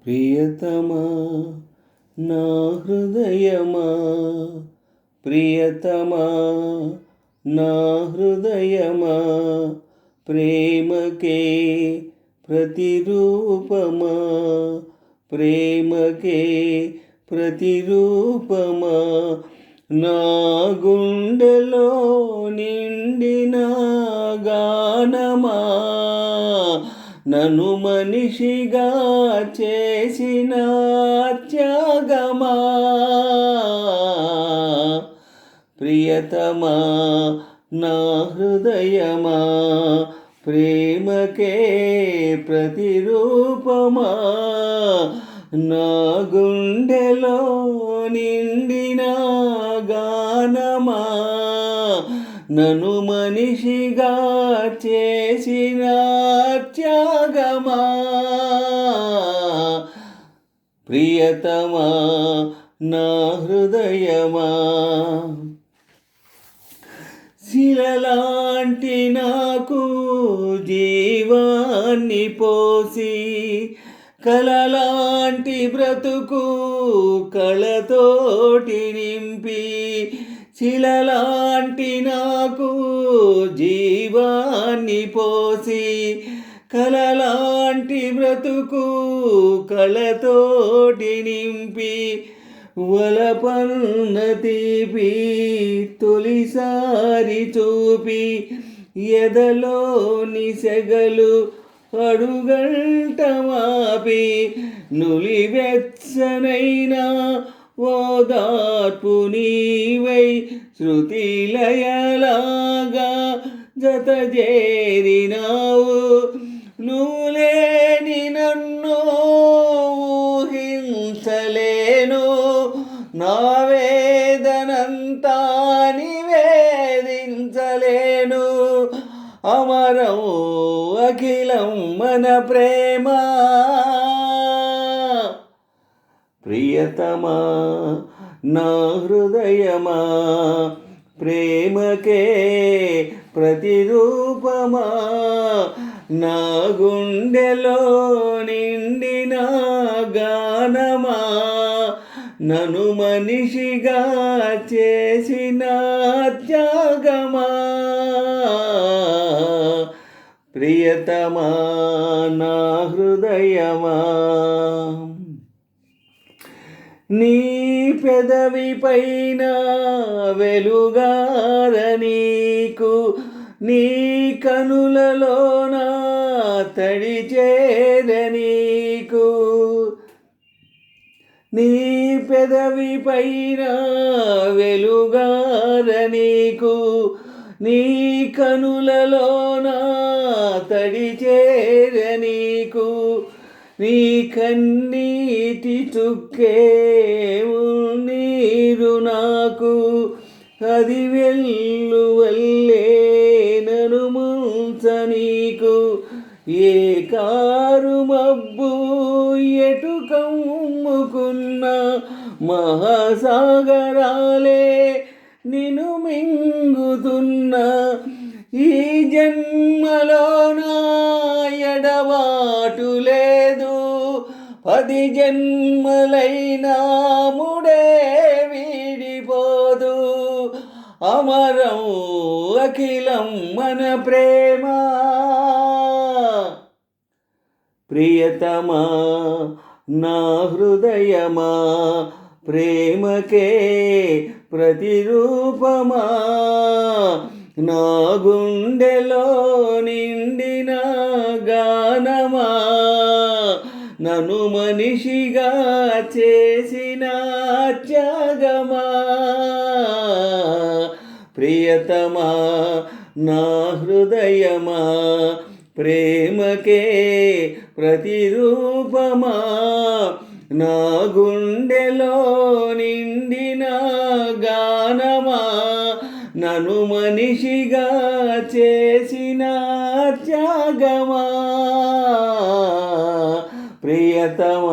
ప్రియతమా నా హృదయమా, ప్రియతమా నా హృదయమా, ప్రేమకే ప్రతిరూపమా, ప్రేమకే ప్రతిరూపమా, నా గుండెలో నిండిన గానమా, నన్ను మనిషిగా చేసిన త్యాగమా, ప్రియతమా నా హృదయమా, ప్రేమకే ప్రతిరూపమా, నా గుండెలో నిండిన గానమా, నన్ను మనిషిగా చేసిన త్యాగమా, ప్రియతమా నా హృదయమా. శిలలాంటి నాకు జీవాన్ని పోసి, కలలాంటి బ్రతుకు కళతోటి నింపి, శిలలాంటి నాకు జీవాన్ని పోసి, కలలాంటి బ్రతుకు కళతోటి నింపి, వలపన్న తీపి తొలిసారి చూపి, ఎదలోని సెగలు అడుగంట మాపి, నులివెచ్చనైనా ఓదార్పు నీవై, శృతిలయలాగా జత చేరినావు, నువ్వు లేని నన్ను ఊహించలేను, నా వేదనంతా నివేదించలేను, అమరం అఖిలం మన ప్రేమ, ప్రియతమా నా హృదయమా, ప్రేమకే ప్రతిరూపమా, నా గుండెలో నిండిన గానమా, నన్ను మనిషిగా చేసిన త్యాగమా, ప్రియతమా నా హృదయమా. నీ పెదవి పైన వెలుగార నీకు, నీ కనులలోన తడి చేర నీకు, నీ పెదవి పైన వెలుగార నీకు, నీ కనులలోన తడి చేర నీకు, నీ కన్నీటి చుక్కే నీరు నాకు, అది వెల్లువల్లే నన్ను ముంచ నీకు, ఏ కారు మబ్బు ఎటు కమ్ముకున్న మహాసాగరాలే నిన్ను మింగుతున్న, ఈ జన్మలోన ఎడబాటు లేదు, 10 జన్మలైనా ముడే వీడిపోదు, అమరం అఖిలం మన ప్రేమ, ప్రియతమా నా హృదయమా, ప్రేమకే ప్రతిరూపమా, నా గుండెలో నిండిన గానమా, నన్ను మనిషిగా చేసిన త్యాగమా, ప్రియతమా నా హృదయమా, ప్రేమకే ప్రతిరూపమా, నా గుండెలో నిండిన గానమా, నన్ను మనిషిగా చేసిన త్యాగమా, ప్రియతమా